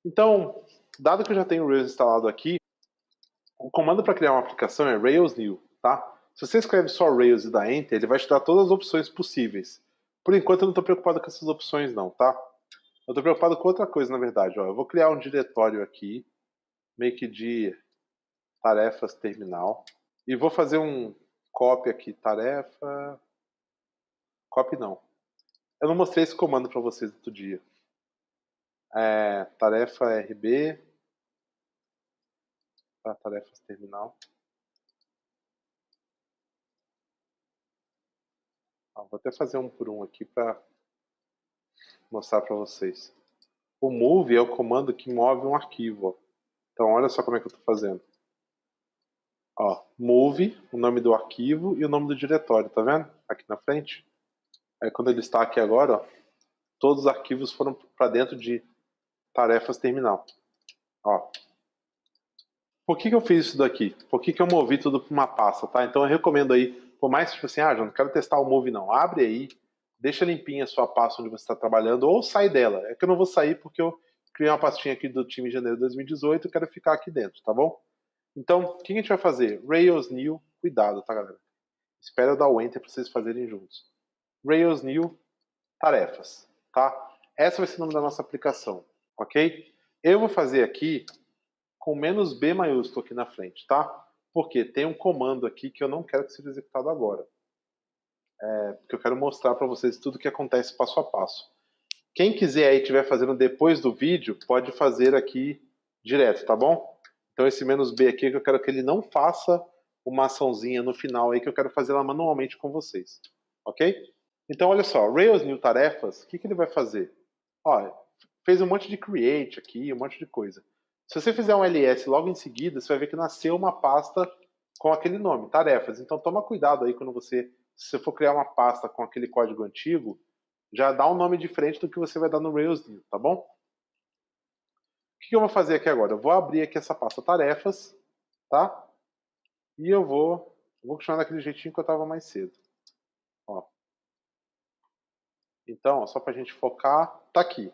Então, dado que eu já tenho o Rails instalado aqui, o comando para criar uma aplicação é Rails New, tá? Se você escreve só Rails e dá Enter, ele vai te dar todas as opções possíveis. Por enquanto eu não estou preocupado com essas opções não, tá? Eu estou preocupado com outra coisa, na verdade. Ó, eu vou criar um diretório aqui, meio que de tarefas terminal. E vou fazer um copy aqui, tarefa... Copy não. Eu não mostrei esse comando para vocês outro dia. Tarefa RB, tá, tarefas terminal. Ó, vou até fazer um por um aqui para mostrar para vocês. O move é o comando que move um arquivo. Ó. Então olha só como é que eu estou fazendo. Ó, move, o nome do arquivo e o nome do diretório, tá vendo? Aqui na frente. Aí quando ele está aqui agora, ó, todos os arquivos foram para dentro de tarefas terminal. Ó. Por que eu fiz isso daqui? Por que eu movi tudo para uma pasta, tá? Então eu recomendo aí, por mais que tipo assim, João, não quero testar o Move não. Abre aí, deixa limpinha a sua pasta onde você está trabalhando, ou sai dela. É que eu não vou sair porque eu criei uma pastinha aqui do time de janeiro de 2018 e quero ficar aqui dentro, tá bom? Então, o que a gente vai fazer? Rails New, cuidado, tá, galera? Espera eu dar o Enter para vocês fazerem juntos. Rails New, tarefas, tá? Essa vai ser o nome da nossa aplicação, ok? Eu vou fazer aqui com menos B maiúsculo aqui na frente, tá? Porque tem um comando aqui que eu não quero que seja executado agora. Porque eu quero mostrar para vocês tudo o que acontece passo a passo. Quem quiser aí estiver fazendo depois do vídeo, pode fazer aqui direto, tá bom? Então esse menos B aqui, eu quero que ele não faça uma açãozinha no final aí, que eu quero fazer ela manualmente com vocês. Ok? Então olha só, Rails New Tarefas, o que ele vai fazer? Ó, fez um monte de create aqui, um monte de coisa. Se você fizer um ls logo em seguida, você vai ver que nasceu uma pasta com aquele nome, tarefas. Então toma cuidado aí quando se você for criar uma pasta com aquele código antigo, já dá um nome diferente do que você vai dar no Rails New, tá bom? O que eu vou fazer aqui agora? Eu vou abrir aqui essa pasta tarefas, tá? E eu vou continuar daquele jeitinho que eu estava mais cedo. Ó. Então, só para a gente focar, tá aqui.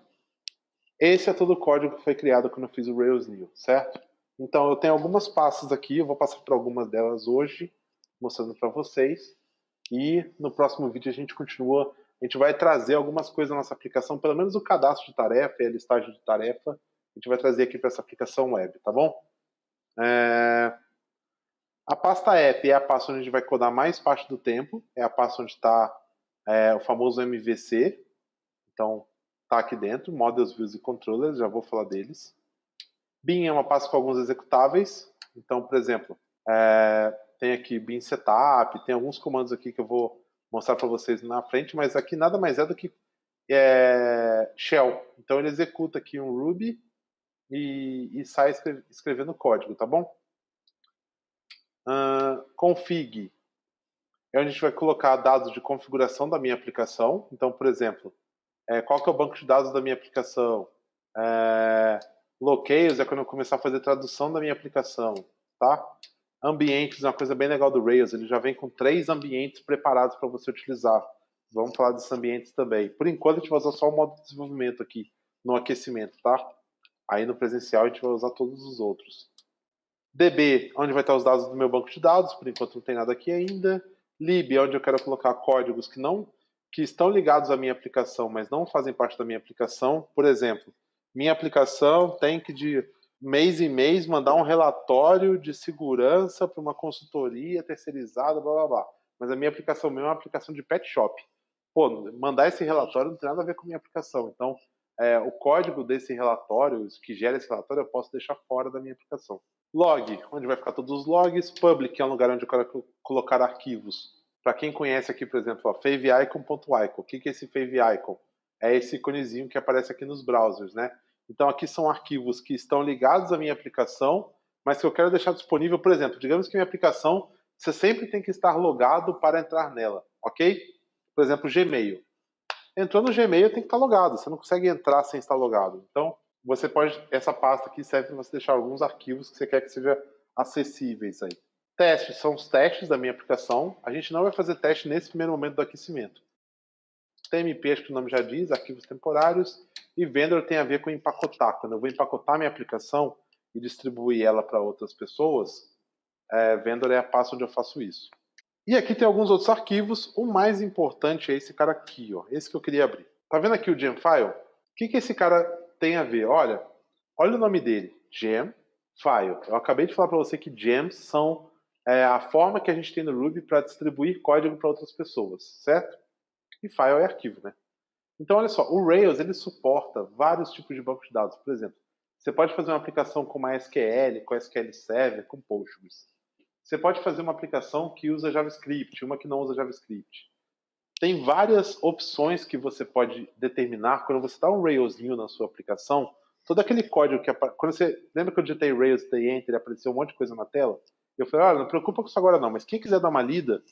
Esse é todo o código que foi criado quando eu fiz o Rails New, certo? Então eu tenho algumas pastas aqui, eu vou passar por algumas delas hoje, mostrando para vocês. E no próximo vídeo a gente continua, a gente vai trazer algumas coisas da nossa aplicação, pelo menos o cadastro de tarefa e a listagem de tarefa, a gente vai trazer aqui para essa aplicação web, tá bom? A pasta app é a pasta onde a gente vai codar mais parte do tempo, é a pasta onde está o famoso MVC, então tá aqui dentro, Models, Views e Controllers, já vou falar deles. Bin é uma pasta com alguns executáveis. Então, por exemplo, tem aqui bin setup, tem alguns comandos aqui que eu vou mostrar para vocês na frente, mas aqui nada mais é do que shell. Então ele executa aqui um Ruby e sai escrevendo código, tá bom? Config é onde a gente vai colocar dados de configuração da minha aplicação. Então, por exemplo, qual que é o banco de dados da minha aplicação? Locales é quando eu começar a fazer tradução da minha aplicação, tá? Ambientes é uma coisa bem legal do Rails, ele já vem com 3 ambientes preparados para você utilizar. Vamos falar desses ambientes também. Por enquanto a gente vai usar só o modo de desenvolvimento aqui, no aquecimento, tá? Aí no presencial a gente vai usar todos os outros. DB, onde vai estar os dados do meu banco de dados, por enquanto não tem nada aqui ainda. Lib, onde eu quero colocar códigos que estão ligados à minha aplicação, mas não fazem parte da minha aplicação. Por exemplo, minha aplicação tem que de mês em mês mandar um relatório de segurança para uma consultoria terceirizada, blá blá blá. Mas a minha aplicação mesmo é uma aplicação de pet shop. Pô, mandar esse relatório não tem nada a ver com a minha aplicação. Então, o código desse relatório, que gera esse relatório, eu posso deixar fora da minha aplicação. Log, onde vai ficar todos os logs. Public é um lugar onde eu quero colocar arquivos. Para quem conhece aqui, por exemplo, faveicon.icon. O que é esse faveicon? É esse iconezinho que aparece aqui nos browsers, né? Então aqui são arquivos que estão ligados à minha aplicação, mas que eu quero deixar disponível, por exemplo, digamos que minha aplicação, você sempre tem que estar logado para entrar nela, ok? Por exemplo, Gmail. Entrou no Gmail tem que estar logado, você não consegue entrar sem estar logado. Então, você pode, essa pasta aqui serve para você deixar alguns arquivos que você quer que sejam acessíveis aí. Testes são os testes da minha aplicação. A gente não vai fazer teste nesse primeiro momento do aquecimento. TMP, acho que o nome já diz, arquivos temporários. E vendor tem a ver com empacotar. Quando eu vou empacotar minha aplicação e distribuir ela para outras pessoas, vendor é a pasta onde eu faço isso. E aqui tem alguns outros arquivos. O mais importante é esse cara aqui, ó, esse que eu queria abrir. Tá vendo aqui o Gemfile? O que esse cara tem a ver? Olha o nome dele, Gemfile. Eu acabei de falar para você que gems são a forma que a gente tem no Ruby para distribuir código para outras pessoas, certo? E file é arquivo, né? Então, olha só, o Rails ele suporta vários tipos de bancos de dados. Por exemplo, você pode fazer uma aplicação com MySQL, com SQL Server, com Postgres. Você pode fazer uma aplicação que usa JavaScript, uma que não usa JavaScript. Tem várias opções que você pode determinar quando você dá um Rails new na sua aplicação. Todo aquele código que quando você lembra que eu digitei Rails, dei Enter, apareceu um monte de coisa na tela. Eu falei, olha, não preocupa com isso agora não, mas quem quiser dar uma lida,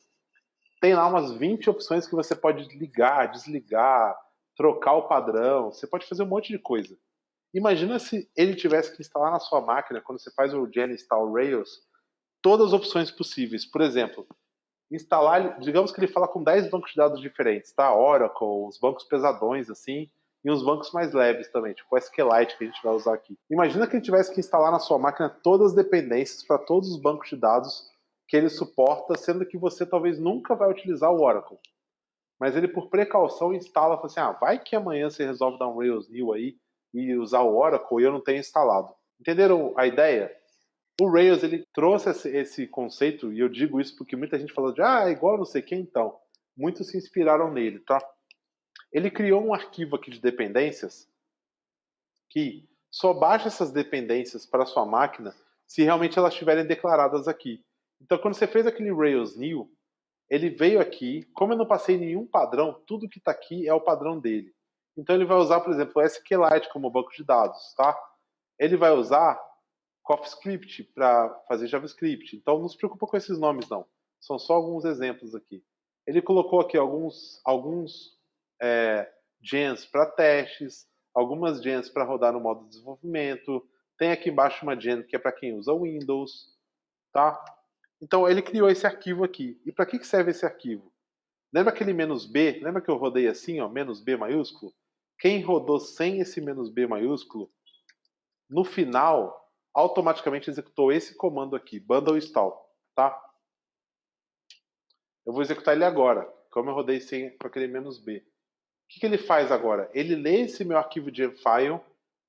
tem lá umas 20 opções que você pode ligar, desligar, trocar o padrão. Você pode fazer um monte de coisa. Imagina se ele tivesse que instalar na sua máquina, quando você faz o gen install Rails, todas as opções possíveis. Por exemplo, instalar, digamos que ele fala com 10 bancos de dados diferentes, tá? Oracle, os bancos pesadões, assim, e uns bancos mais leves também, tipo o SQLite que a gente vai usar aqui. Imagina que ele tivesse que instalar na sua máquina todas as dependências para todos os bancos de dados que ele suporta, sendo que você talvez nunca vai utilizar o Oracle. Mas ele, por precaução, instala e fala assim, vai que amanhã você resolve dar um Rails new aí e usar o Oracle e eu não tenho instalado. Entenderam a ideia? O Rails ele trouxe esse conceito, e eu digo isso porque muita gente falou de é igual não sei quem, então. Muitos se inspiraram nele, tá? Ele criou um arquivo aqui de dependências que só baixa essas dependências para a sua máquina se realmente elas estiverem declaradas aqui. Então, quando você fez aquele Rails new, ele veio aqui, como eu não passei nenhum padrão, tudo que está aqui é o padrão dele. Então ele vai usar, por exemplo, o SQLite como banco de dados, tá? Ele vai usar CoffeeScript para fazer JavaScript. Então não se preocupa com esses nomes não. São só alguns exemplos aqui. Ele colocou aqui alguns gens para testes, algumas gens para rodar no modo de desenvolvimento. Tem aqui embaixo uma gen que é para quem usa Windows, tá? Então ele criou esse arquivo aqui. E para que serve esse arquivo? Lembra aquele "-b"? Lembra que eu rodei assim, ó, "-b" maiúsculo? Quem rodou sem esse "-b" maiúsculo, no final, automaticamente executou esse comando aqui, bundle install, tá? Eu vou executar ele agora, como eu rodei sem, com aquele "-b". O que ele faz agora? Ele lê esse meu arquivo de file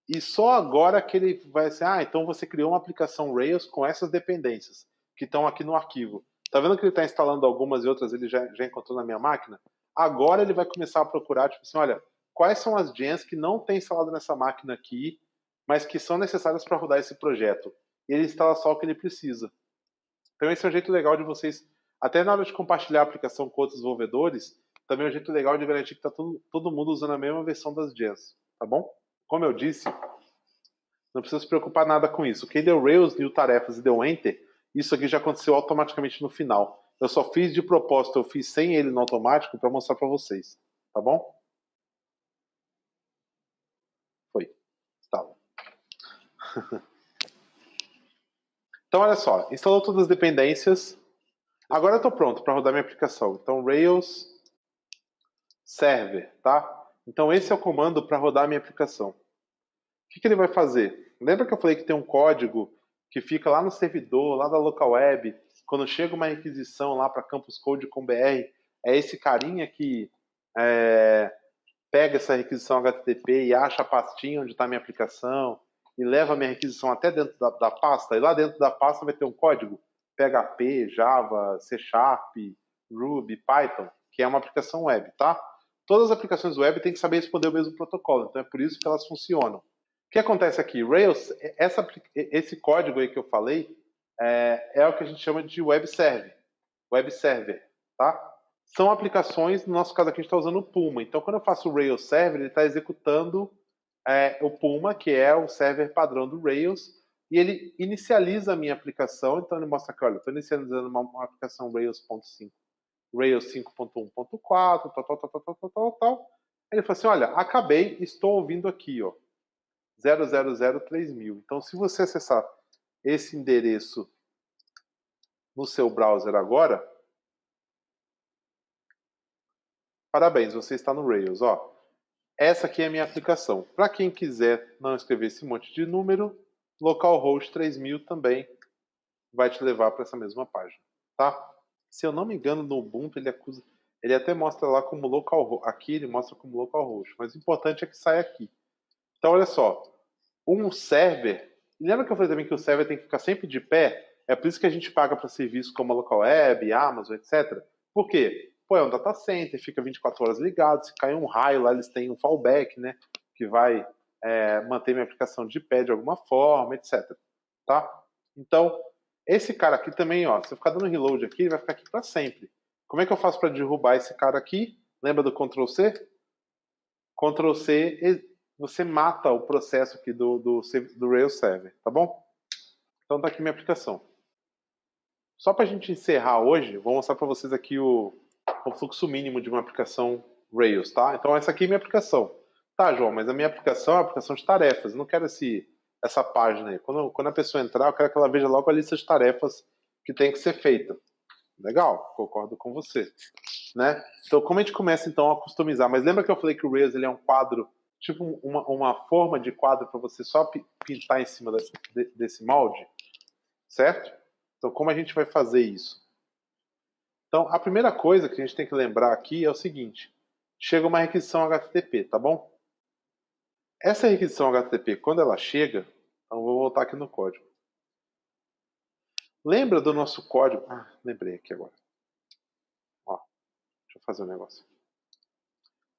e só agora que ele vai ser, então você criou uma aplicação Rails com essas dependências que estão aqui no arquivo. Tá vendo que ele está instalando algumas e outras ele já encontrou na minha máquina? Agora ele vai começar a procurar, tipo assim, olha, quais são as gens que não tem instalado nessa máquina aqui, mas que são necessárias para rodar esse projeto. E ele instala só o que ele precisa. Então esse é um jeito legal de vocês, até na hora de compartilhar a aplicação com outros desenvolvedores, também é um jeito legal de garantir que está todo mundo usando a mesma versão das gens, tá bom? Como eu disse, não precisa se preocupar nada com isso. Quem deu Rails, new tarefas e deu Enter, isso aqui já aconteceu automaticamente no final. Eu só fiz de propósito, eu fiz sem ele no automático para mostrar para vocês, tá bom? Foi. Tá. Então, olha só, instalou todas as dependências. Agora eu estou pronto para rodar minha aplicação. Então, Rails Server, tá? Então, esse é o comando para rodar a minha aplicação. O que ele vai fazer? Lembra que eu falei que tem um código que fica lá no servidor, lá da local web, quando chega uma requisição lá para campuscode.com.br, é esse carinha que pega essa requisição HTTP e acha a pastinha onde está a minha aplicação e leva a minha requisição até dentro da pasta, e lá dentro da pasta vai ter um código PHP, Java, C Sharp, Ruby, Python, que é uma aplicação web, tá? Todas as aplicações web têm que saber responder o mesmo protocolo, então é por isso que elas funcionam. O que acontece aqui? Rails, esse código aí que eu falei, é o que a gente chama de web server, tá? São aplicações, no nosso caso aqui a gente está usando o Puma. Então, quando eu faço o Rails Server, ele está executando o Puma, que é o server padrão do Rails, e ele inicializa a minha aplicação. Então, ele mostra aqui, olha, estou inicializando uma aplicação Rails.5, Rails 5.1.4, tal. Ele fala assim, olha, acabei, estou ouvindo aqui, ó, 0003000. Então, se você acessar esse endereço no seu browser agora, Parabéns, você está no Rails. Ó, essa aqui é a minha aplicação. Para quem quiser não escrever esse monte de número, localhost 3000 também vai te levar para essa mesma página, tá? Se eu não me engano, no Ubuntu ele até mostra lá como localhost. Aqui ele mostra como localhost, mas o importante é que saia aqui. Então olha só, um server. Lembra que eu falei também que o server tem que ficar sempre de pé? É por isso que a gente paga para serviços como a Local Web, Amazon, etc. Por quê? Pô, é um data center, fica 24 horas ligado. Se cair um raio lá, eles têm um fallback, né? Que vai manter minha aplicação de pé de alguma forma, etc. Tá? Então, esse cara aqui também, ó, se eu ficar dando reload aqui, ele vai ficar aqui para sempre. Como é que eu faço para derrubar esse cara aqui? Lembra do Ctrl C? Ctrl C, você mata o processo aqui do Rails Server, tá bom? Então tá aqui minha aplicação. Só para a gente encerrar hoje, vou mostrar para vocês aqui o fluxo mínimo de uma aplicação Rails, tá? Então essa aqui é minha aplicação. Tá, João, mas a minha aplicação é uma aplicação de tarefas. Eu não quero essa página aí. Quando a pessoa entrar, eu quero que ela veja logo a lista de tarefas que tem que ser feita. Legal, concordo com você. Né? Então, como a gente começa então a customizar? Mas lembra que eu falei que o Rails ele é um quadro, tipo uma forma de quadro para você só pintar em cima desse molde? Certo? Então, como a gente vai fazer isso? Então, a primeira coisa que a gente tem que lembrar aqui é o seguinte: chega uma requisição HTTP, tá bom? Essa requisição HTTP, quando ela chega, então vou voltar aqui no código. Lembra do nosso código? Ah, lembrei aqui agora. Ó, deixa eu fazer um negócio.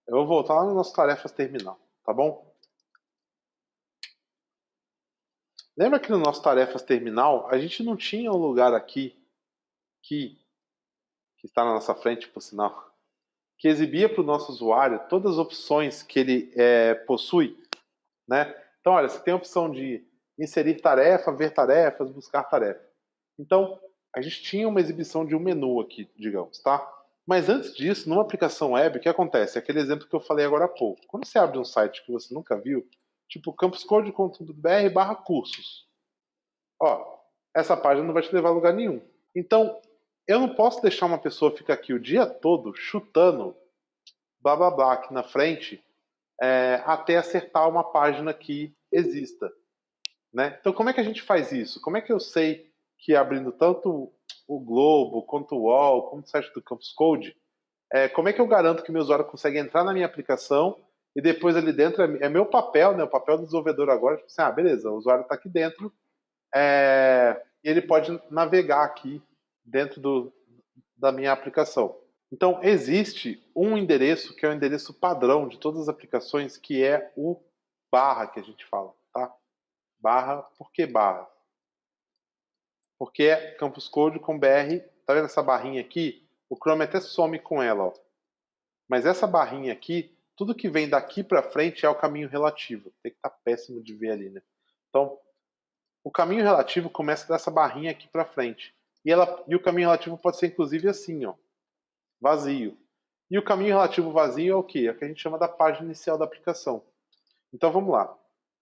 Eu vou voltar lá no nosso tarefas terminal, tá bom? Lembra que no nosso tarefas terminal, a gente não tinha um lugar aqui que está na nossa frente, por sinal, que exibia para o nosso usuário todas as opções que ele possui, né? Então, olha, você tem a opção de inserir tarefa, ver tarefas, buscar tarefa. Então, a gente tinha uma exibição de um menu aqui, digamos, tá? Mas antes disso, numa aplicação web, o que acontece? Aquele exemplo que eu falei agora há pouco. Quando você abre um site que você nunca viu, tipo campuscode.br/cursos, ó, essa página não vai te levar a lugar nenhum. Então, eu não posso deixar uma pessoa ficar aqui o dia todo chutando blá blá blá aqui na frente até acertar uma página que exista. Né? Então, como é que a gente faz isso? Como é que eu sei que abrindo tanto o Globo, quanto o UOL, quanto o site do Campus Code, como é que eu garanto que o meu usuário consegue entrar na minha aplicação e depois ali dentro é meu papel, né? O papel do desenvolvedor agora, tipo assim, beleza, o usuário está aqui dentro, e ele pode navegar aqui dentro da minha aplicação. Então, existe um endereço que é o endereço padrão de todas as aplicações, que é o barra que a gente fala, tá? Barra, por que barra? Porque é Campus Code com BR, tá vendo essa barrinha aqui? O Chrome até some com ela, ó. Mas essa barrinha aqui, tudo que vem daqui para frente é o caminho relativo. Tem que estar péssimo de ver ali, né? Então, o caminho relativo começa dessa barrinha aqui para frente. E o caminho relativo pode ser inclusive assim, ó, vazio. E o caminho relativo vazio é o quê? É o que a gente chama da página inicial da aplicação. Então vamos lá.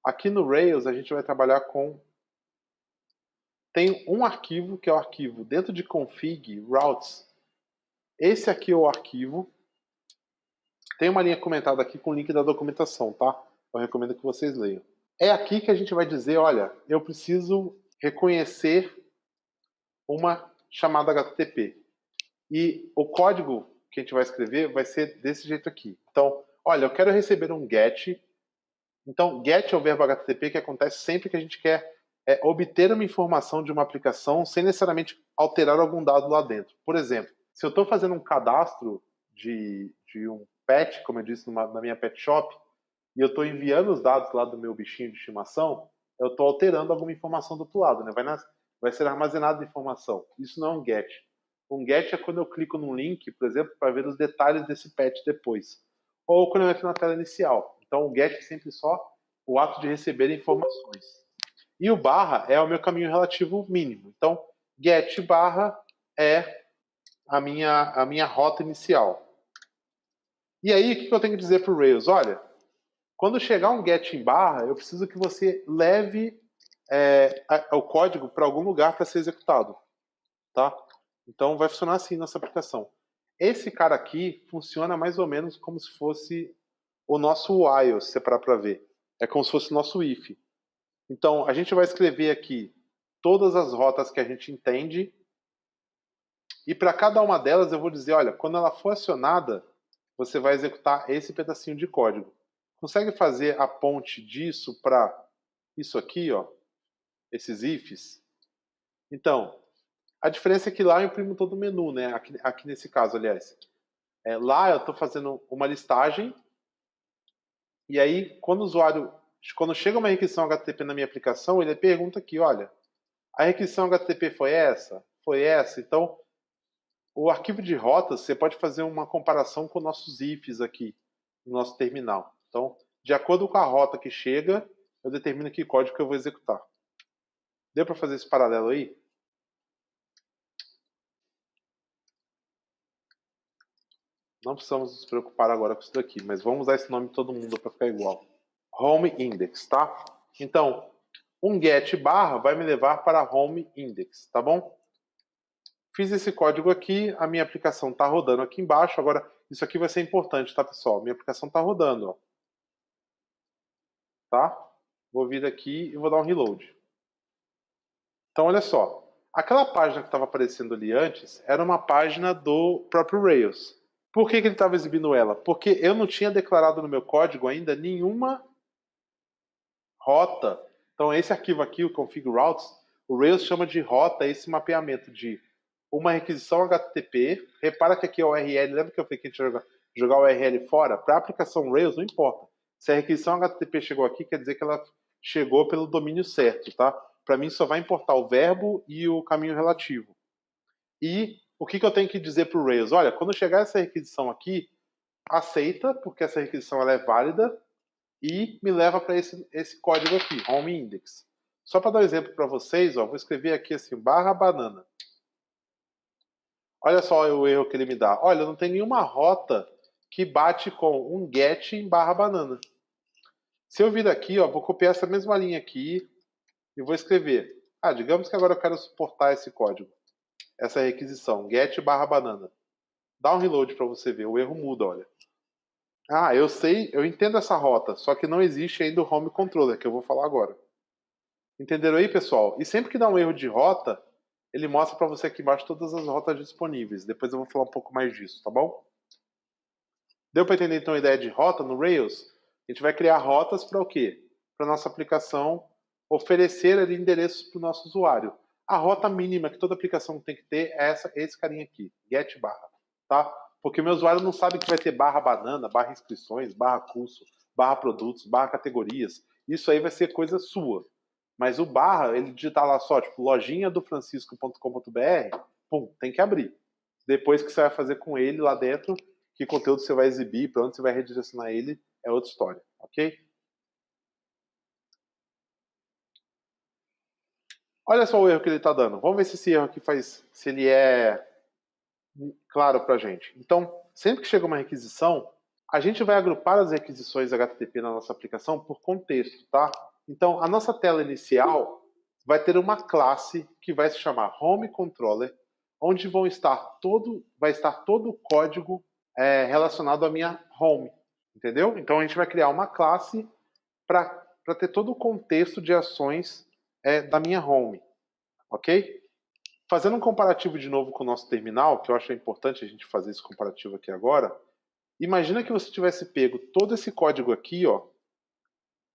Aqui no Rails a gente vai trabalhar com... Tem um arquivo que é o arquivo dentro de config, routes. Esse aqui é o arquivo. Tem uma linha comentada aqui com o link da documentação, tá? Eu recomendo que vocês leiam. É aqui que a gente vai dizer, olha, eu preciso reconhecer uma chamada HTTP. E o código que a gente vai escrever vai ser desse jeito aqui. Então, olha, eu quero receber um GET. Então, GET é o verbo HTTP que acontece sempre que a gente quer obter uma informação de uma aplicação sem necessariamente alterar algum dado lá dentro. Por exemplo, se eu estou fazendo um cadastro de um pet, como eu disse na minha pet shop, e eu estou enviando os dados lá do meu bichinho de estimação, eu estou alterando alguma informação do outro lado, né? Vai ser armazenada informação. Isso não é um GET. Um GET é quando eu clico num link, por exemplo, para ver os detalhes desse pet depois. Ou quando eu entro na tela inicial. Então, o GET é sempre só o ato de receber informações. E o barra é o meu caminho relativo mínimo. Então, get barra é a minha rota inicial. E aí, o que eu tenho que dizer para o Rails? Olha, quando chegar um get em barra, eu preciso que você leve o código para algum lugar para ser executado. Tá? Então, vai funcionar assim nossa aplicação. Esse cara aqui funciona mais ou menos como se fosse o nosso while, se você parar para ver. É como se fosse o nosso if. Então, a gente vai escrever aqui todas as rotas que a gente entende. E para cada uma delas eu vou dizer, olha, quando ela for acionada, você vai executar esse pedacinho de código. Consegue fazer a ponte disso para isso aqui, ó, esses ifs? Então, a diferença é que lá eu imprimo todo o menu, né? Aqui nesse caso, aliás. Lá eu estou fazendo uma listagem, e aí quando chega uma requisição HTTP na minha aplicação, ele pergunta aqui, olha, a requisição HTTP foi essa? Foi essa? Então, o arquivo de rotas, você pode fazer uma comparação com nossos ifs aqui, no nosso terminal. Então, de acordo com a rota que chega, eu determino que código que eu vou executar. Deu para fazer esse paralelo aí? Não precisamos nos preocupar agora com isso daqui, mas vamos usar esse nome de todo mundo para ficar igual. Home index, tá? Então, um get barra vai me levar para home index, tá bom? Fiz esse código aqui, a minha aplicação está rodando aqui embaixo. Agora, isso aqui vai ser importante, tá, pessoal? Minha aplicação está rodando, ó. Tá? Vou vir aqui e vou dar um reload. Então, olha só. Aquela página que estava aparecendo ali antes era uma página do próprio Rails. Por que ele estava exibindo ela? Porque eu não tinha declarado no meu código ainda nenhuma rota. Então, esse arquivo aqui, o config routes, o Rails chama de rota esse mapeamento de uma requisição HTTP. Repara que aqui é o URL. Lembra que eu falei que a gente ia jogar o URL fora? Para a aplicação Rails, não importa. Se a requisição HTTP chegou aqui, quer dizer que ela chegou pelo domínio certo, tá? Para mim, só vai importar o verbo e o caminho relativo. E o que eu tenho que dizer para o Rails? Olha, quando chegar essa requisição aqui, aceita, porque essa requisição ela é válida, e me leva para esse código aqui, home index. Só para dar um exemplo para vocês, ó, vou escrever aqui assim, barra banana. Olha só o erro que ele me dá. Olha, não tem nenhuma rota que bate com um get em barra banana. Se eu vir aqui, ó, vou copiar essa mesma linha aqui e vou escrever. Digamos que agora eu quero suportar esse código, essa requisição, get barra banana. Dá um reload para você ver, o erro muda, olha. Eu sei, eu entendo essa rota, só que não existe ainda o home controller, que eu vou falar agora. Entenderam aí, pessoal? E sempre que dá um erro de rota, ele mostra para você aqui embaixo todas as rotas disponíveis. Depois eu vou falar um pouco mais disso, tá bom? Deu para entender então a ideia de rota no Rails? A gente vai criar rotas para o quê? Para nossa aplicação oferecer ali endereços para o nosso usuário. A rota mínima que toda aplicação tem que ter é esse carinha aqui, get barra, tá? Porque o meu usuário não sabe que vai ter barra banana, barra inscrições, barra curso, barra produtos, barra categorias. Isso aí vai ser coisa sua. Mas o barra, ele digitar lá só, tipo, lojinha do francisco.com.br, pum, tem que abrir. Depois que você vai fazer com ele lá dentro, que conteúdo você vai exibir, para onde você vai redirecionar ele, é outra história, ok? Olha só o erro que ele está dando. Vamos ver se esse erro aqui se ele é claro para a gente. Então, sempre que chega uma requisição, a gente vai agrupar as requisições HTTP na nossa aplicação por contexto, tá? Então, a nossa tela inicial vai ter uma classe que vai se chamar Home Controller, onde vai estar todo o código relacionado à minha home, entendeu? Então, a gente vai criar uma classe para ter todo o contexto de ações da minha home, ok? Fazendo um comparativo de novo com o nosso terminal, que eu acho importante a gente fazer esse comparativo aqui agora, imagina que você tivesse pego todo esse código aqui, ó,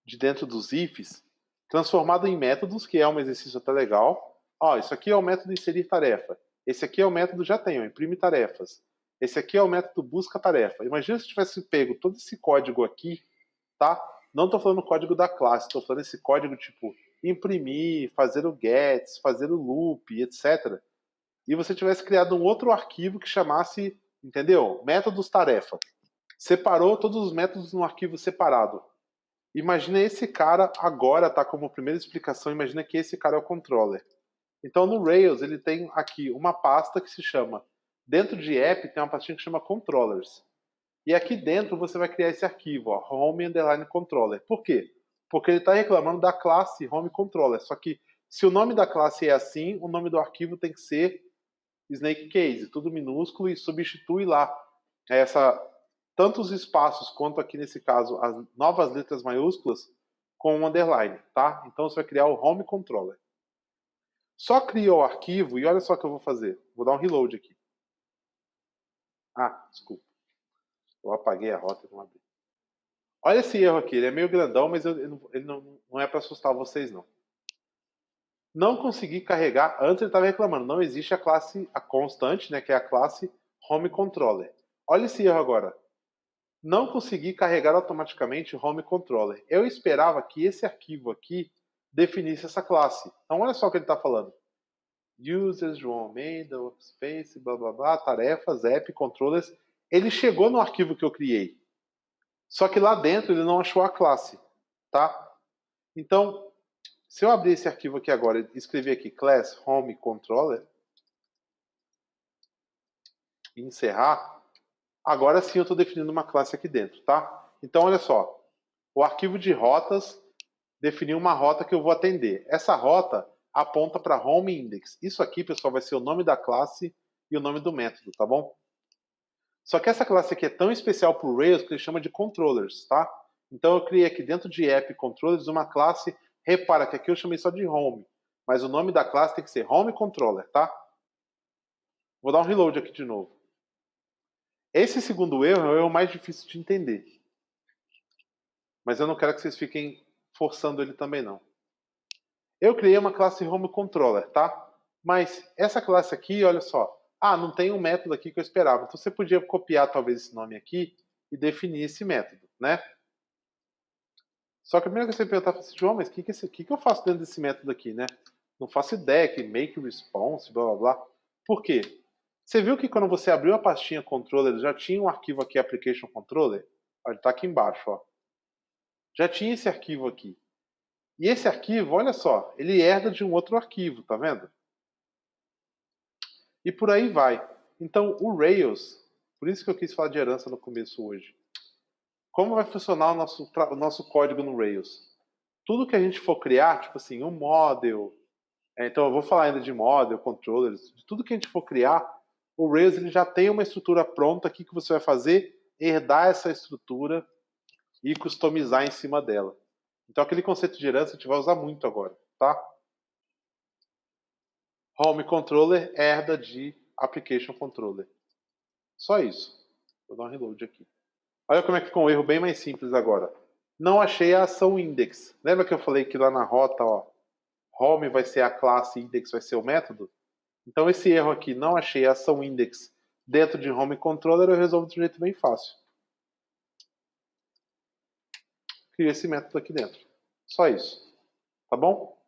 de dentro dos ifs, transformado em métodos, que é um exercício até legal. Isso aqui é o método inserir tarefa. Esse aqui é o método já tem, ó, imprime tarefas. Esse aqui é o método busca tarefa. Imagina se tivesse pego todo esse código aqui, tá? Não estou falando o código da classe, estou falando esse código tipo imprimir, fazer o gets, fazer o loop, etc. E você tivesse criado um outro arquivo que chamasse, entendeu? Métodos tarefa. Separou todos os métodos num arquivo separado. Imagina esse cara agora, tá? Como primeira explicação, imagina que esse cara é o controller. Então no Rails ele tem aqui uma pasta que se chama, dentro de app tem uma pastinha que chama controllers. E aqui dentro você vai criar esse arquivo, ó, home underline controller. Por quê? Porque ele está reclamando da classe home controller. Só que se o nome da classe é assim, o nome do arquivo tem que ser snake case, tudo minúsculo, e substitui lá tanto os espaços quanto aqui nesse caso as novas letras maiúsculas com um underline, tá? Então você vai criar o home controller. Só criou o arquivo e olha só o que eu vou fazer. Vou dar um reload aqui. Ah, desculpa. Eu apaguei a rota e não abri. Olha esse erro aqui, ele é meio grandão, mas ele não é para assustar vocês não. Não consegui carregar, antes ele estava reclamando, não existe a constante, né, que é a classe home controller. Olha esse erro agora. Não consegui carregar automaticamente o home controller. Eu esperava que esse arquivo aqui definisse essa classe. Então olha só o que ele está falando. Users, João Almeida, Workspace, blá blá blá, tarefas, app, controllers. Ele chegou no arquivo que eu criei. Só que lá dentro ele não achou a classe, tá? Então, se eu abrir esse arquivo aqui agora e escrever aqui class home controller e encerrar, agora sim eu estou definindo uma classe aqui dentro, tá? Então, olha só. O arquivo de rotas definiu uma rota que eu vou atender. Essa rota aponta para home index. Isso aqui, pessoal, vai ser o nome da classe e o nome do método, tá bom? Só que essa classe aqui é tão especial para o Rails que ele chama de controllers, tá? Então eu criei aqui dentro de app controllers uma classe, repara que aqui eu chamei só de home, mas o nome da classe tem que ser home controller, tá? Vou dar um reload aqui de novo. Esse segundo erro é o erro mais difícil de entender. Mas eu não quero que vocês fiquem forçando ele também não. Eu criei uma classe home controller, tá? Mas essa classe aqui, olha só. Ah, não tem um método aqui que eu esperava. Então você podia copiar talvez esse nome aqui e definir esse método, né? Só que a primeira coisa que você perguntar é assim, João, mas o que eu faço dentro desse método aqui, né? Não faço ideia que make response, blá blá blá. Por quê? Você viu que quando você abriu a pastinha controller, já tinha um arquivo aqui, application controller? Olha, tá aqui embaixo, ó. Já tinha esse arquivo aqui. E esse arquivo, olha só, ele herda de um outro arquivo, tá vendo? E por aí vai. Então, o Rails, por isso que eu quis falar de herança no começo hoje. Como vai funcionar o nosso código no Rails? Tudo que a gente for criar, tipo assim, um model, então eu vou falar ainda de model, controllers, de tudo que a gente for criar, o Rails ele já tem uma estrutura pronta aqui que você vai fazer, herdar essa estrutura e customizar em cima dela. Então aquele conceito de herança a gente vai usar muito agora, tá? Home controller herda de application controller. Só isso. Vou dar um reload aqui. Olha como é que ficou um erro bem mais simples agora. Não achei a ação index. Lembra que eu falei que lá na rota, ó, home vai ser a classe, index vai ser o método? Então esse erro aqui, não achei a ação index dentro de home controller, eu resolvo de um jeito bem fácil. Crio esse método aqui dentro. Só isso. Tá bom?